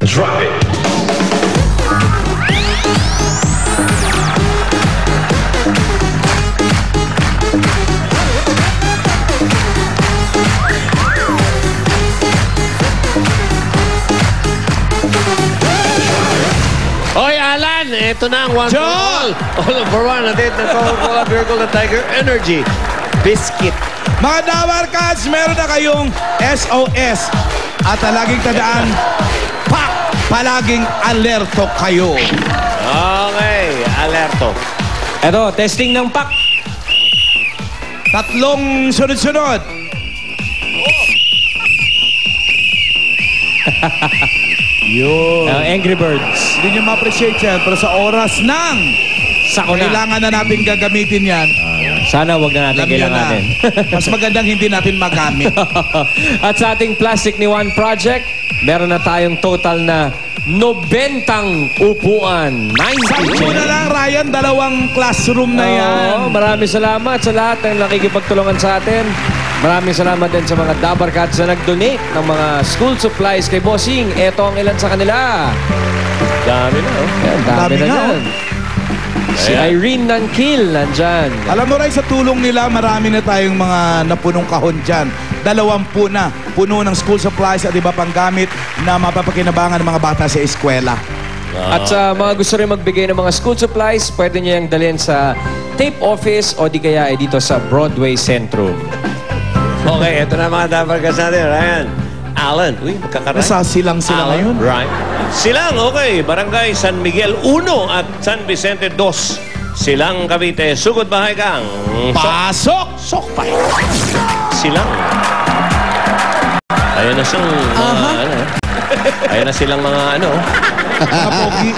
Drop it. Hoy, Alan! Ito na ang one for all. All for one. Natin ng Coca-Cola Beer Gold at Tiger Energy. Biscuit. Mga Dabarkats, meron na kayong SOS. At laging tandaan, palaging alerto kayo. Okay, alerto. Eto, testing ng pack. Tatlong sunod-sunod. Yun. Angry Birds. Hindi nyo ma-appreciate yan, pero sa oras ng Sako na. kailangan na natin gagamitin yan. Sana wag na natin Alam nyo kailanganin. Mas magandang hindi natin magamit. At sa ating Plastic ni One Project, meron na tayong total na 90 upuan. 90 Sabi na lang, Ryan, 2 classroom na yan. Maraming salamat sa lahat ng nakikipagtulungan sa atin. Maraming salamat din sa mga Dabarkats na nag-donate ng mga school supplies kay Bossing. Ito ang ilan sa kanila. Dami na, oh. Yan, dami na nga, yan. Si Irene Nankil, nandyan. Alam mo, Ray, sa tulong nila, marami na tayong mga napunong kahon dyan. 20 na. Puno ng school supplies at iba pang gamit na mapapakinabangan ng mga bata sa eskwela. At sa mga gusto rin magbigay ng mga school supplies, pwede niyo yung dalhin sa tape office o di kaya dito sa Broadway Centrum. Okay, ito na mga Dabarkats natin. Ryan, Alan. Uy, magkakaray. Nasa silang sila ngayon. Right. Silang, okay. Barangay San Miguel 1 at San Vicente 2. Silang, Cavite. Sugod bahay kang. Pasok! Sok pa. Silang. Ayun na siyang ano. Ayun na silang mga ano. Mga pogi.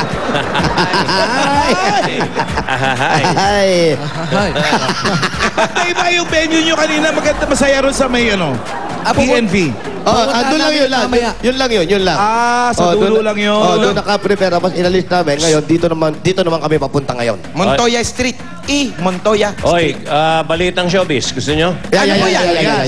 Ahahay. Iba yung venue nyo kanina. Maganda, masaya ron sa may ano. PNV. Doon lang yun lang. Yun lang yun, yun lang. Sa dulo lang yun. Doon naka-prepare. Tapos inalis namin. Ngayon, dito naman kami papunta ngayon. Montoya Street. Montoya. Oy, balitang showbiz. Gusto nyo?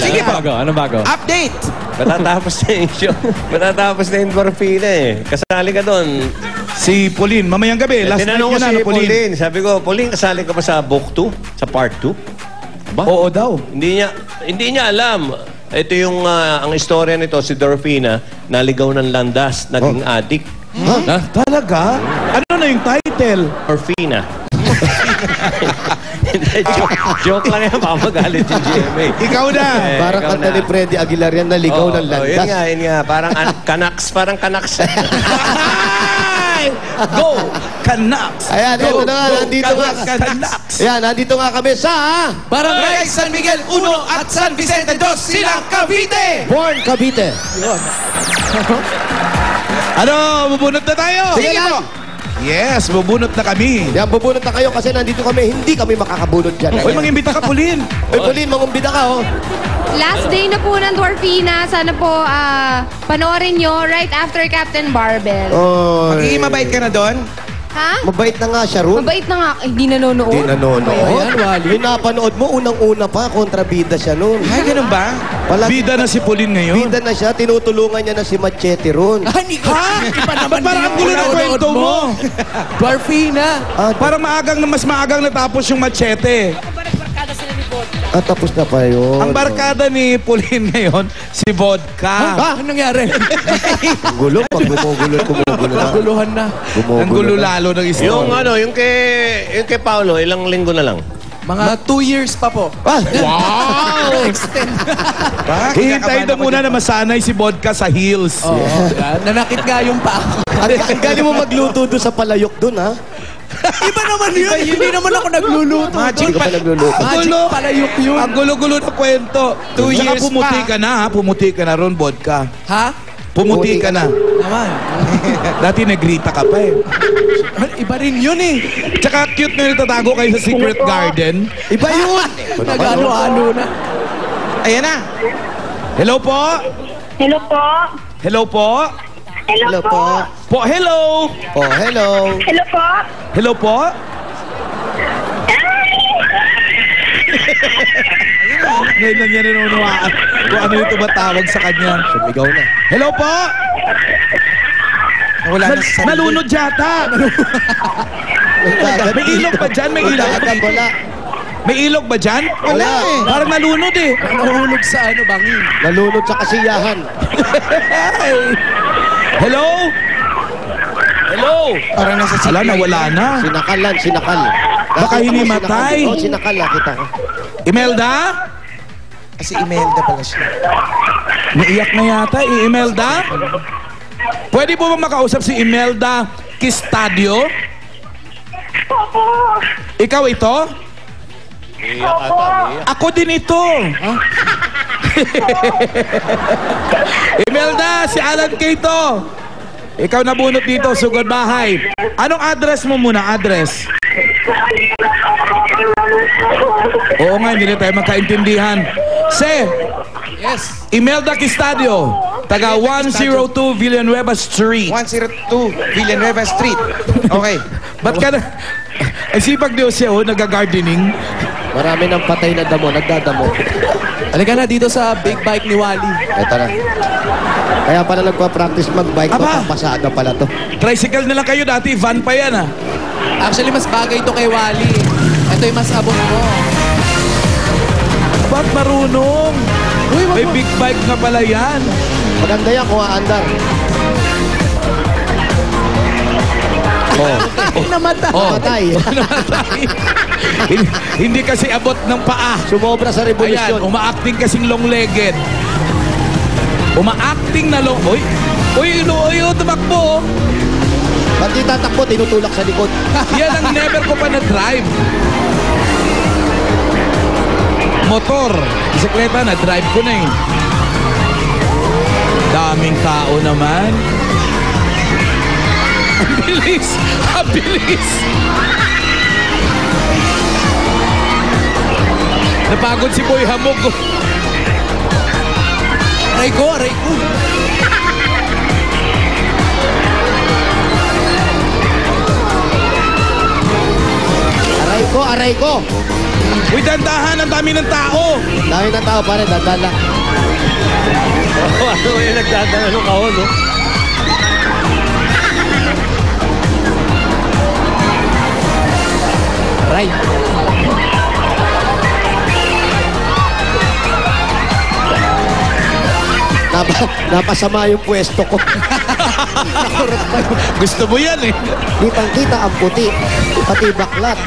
Sige po. Ano bago? Update. Matatapos na yung show. Matatapos na yung Dorfina eh. Kasali ka doon. Si Pauline, mamayang gabi. Last night Tinanong ko yun na, si Pauline. Pauline. Sabi ko, Pauline, kasali ka pa sa book 2? Sa part 2? Ba? Oo daw. Hindi niya alam. Ito yung ang istorya nito, si Dorfina, naligaw ng landas, naging addict. Talaga? Ano na yung title? Dorfina. Joke lang yan, baka magalit yung GMA. Ikaw na. Parang ikaw kanta na. ni Freddy Aguilar yan, naligaw ng landas. Yun nga. Parang kanaks. Go! Canucks! Ayan, ito na nga, nandito nga. Canucks! Ayan, nandito nga kami sa Barangay San Miguel 1 at San Vicente 2. Silang, Cavite. Born Cavite. Ano, bubunot na tayo? Sige lang. Yes, bubunot na kami. Yan, bubunot na kayo kasi nandito kami. Hindi kami makakabunot dyan. Uy, mangimbita ka, Pauline. Uy, Pauline, mangumbida ka, oh. Last day na po ng Dwarfina. Sana po panoorin nyo right after Captain Barbell. Magiging mabait ka na doon? Ha? Mabait na nga siya, Ron. Mabait na nga. Hindi nanonood. Hindi nanonood. Ayan, Wally. Yung napanood mo, unang-una pa, kontrabida siya noon. Ay, ganun ba? Bida na si Pauline ngayon. Bida na siya, tinutulungan niya na si Machete ron. Hindi ko. Iba naman Parang ang gulo ng kwento mo. Dwarfina. Parang mas maagang natapos yung Machete. Tapos na pa yun. Ang barkada ni Pauline ngayon, si Vodka. Anong nangyari? Ang gulo, pag gumugulo na. Guluhan na. Ang gulo lalo ng istorya. yung kay Paolo, ilang linggo na lang. Mga 2 years pa po. Wow! Extend. Hihintayin na muna na masanay si Vodka sa heels. Nanakit nga yung pa ako. Ang galing mo magluto doon sa palayok doon, ha? Iba naman yun. Hindi naman ako nagluluto. Hindi ka pa nagluluto. Magic palayok yun. Ang gulo-gulo na kwento. 2 years pumuti pa. ka na, ha? Pumuti ka na ron, Vodka. Ha? Pumuti ka na. Naman. Dati negrita ka pa eh. Iba rin yun eh. Tsaka cute na nagtatago kayo sa Secret Garden. Iba yun. Nag-ano-ano na. Ayan na. Hello po? Hello po. Hello po? Hello po. Po, hello! Oh, hello. Hello po. Hello po? Ngayon lang yan nanunawaan kung ano yung tumatawag sa kanya. Sumigaw na. Hello po? Wala na sa Nalunod yata. May ilog ba dyan? May ilog? Wala. May ilog ba dyan? Wala eh. Parang nalunod eh. Nahulog sa ano, bangin. Nalunod sa kasiyahan. Hello? Hello? Parang nasa Ala, nawala na. Sinakal. Baka hinimatay. Oo, sinakal. Kita ko. Imelda? Kasi Imelda pala siya. Naiyak na yata. Imelda? Pwede po ba makausap si Imelda Kistadio? Ikaw ito? Ako din ito. Imelda, si Alan K. to. Ikaw nabunot dito, sugod bahay. Anong address mo muna? Address? Oo nga, hindi na tayo magkaintindihan. Yes. Imelda Kistadio, taga 102 Villanueva Street. 102 Villanueva Street. Okay. Ba't ka na... Ay, sipag Diyos siya, nag-gardening. Marami ng patay na damo, nagdadamo. Halika na dito sa big bike ni Wally. Ito na. Kaya pala nagpa-practice mag-bike to, Aba! pasada pala to. Tricycle na lang kayo dati, van pa yan ah. Actually, mas bagay ito kay Wally. Ito yung mas abot mo. Ba't marunong? Uy, wag May mo. big bike nga pala yan. Maganda yan kung aandar. Namatay. Patay. Hindi kasi abot ng paa. Sumobra sa Ayan, revolusyon. umaacting kasing long-legged. Umaacting na long... Uy, tumakbo. Ba't di tatakbo, tinutulak sa likod. Yan ang never ko pa na-drive. Motor. Bisikleta, na-drive ko na eh. Daming tao naman. Ang bilis! Ang bilis! Napagod si Boy Hamog. Aray ko, aray ko. Aray ko. Uy, dandahan! Ang dami ng tao! Dahil ng tao pare, dadala. Ano yung nagdadala ng kahon, no? Aray. Napasama yung pwesto ko. Gusto mo yan eh. Kitang-kita ang puti. Pati baklat.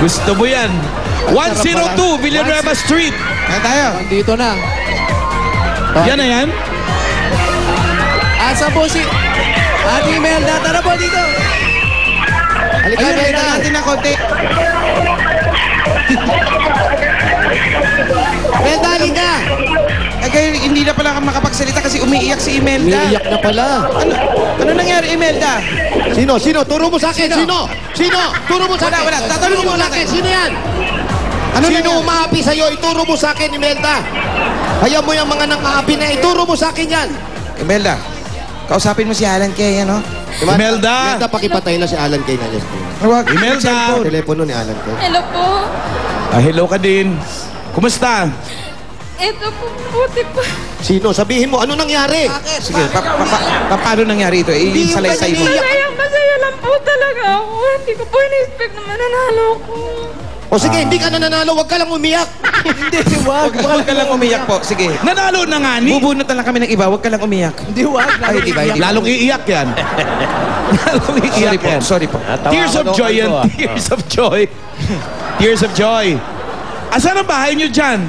Gusto mo yan. 102 Villanueva Street. Kaya tayo. Dito na. Yan na yan. Asa po si Ate Imelda? Tara po dito. Halika, Ayun, Imelda. halika natin ng konti. Imelda, halika. Ay, kayo, hindi na pala makapagsalita kasi umiiyak si Imelda. Umiiyak na pala. Ano nangyari, Imelda? Sino? Turo mo sa akin. Sino? Turo mo sa akin. Wala. Tatanungin mo sa natin. akin. Sino yan? Ano Sino nangyari? umaapi sa'yo? Ituro mo sa akin, Imelda. Hayaan mo yung mga nang-aapi na ituro mo sa akin yan. Imelda, kausapin mo si Alan Kay, ano? Imelda. Imelda, pakipatay na si Alan Kay na yes. Huwag. Imelda. Telepono ni Alan Kay. Hello po. Hello ka din. Kumusta? Ito po, buti po. Sino? Sabihin mo, ano nangyari? Sige, paano nangyari ito? Salaysay mo. Masaya lang po talaga ako. Hindi ko po in-expect na mananalo ko. O sige, hindi ka na nanalo, wag ka lang umiyak. Hindi, wag ka lang umiyak po. Sige. Nanalo na nga ni. Bubunot na lang kami ng iba, wag ka lang umiyak. Hindi, wag. Ay, di ba? Lalong iiyak yan. Lalong iiyak yan. Sorry po. Tears of joy yan. Tears of joy. Tears of joy. Asan ang bahay nyo dyan?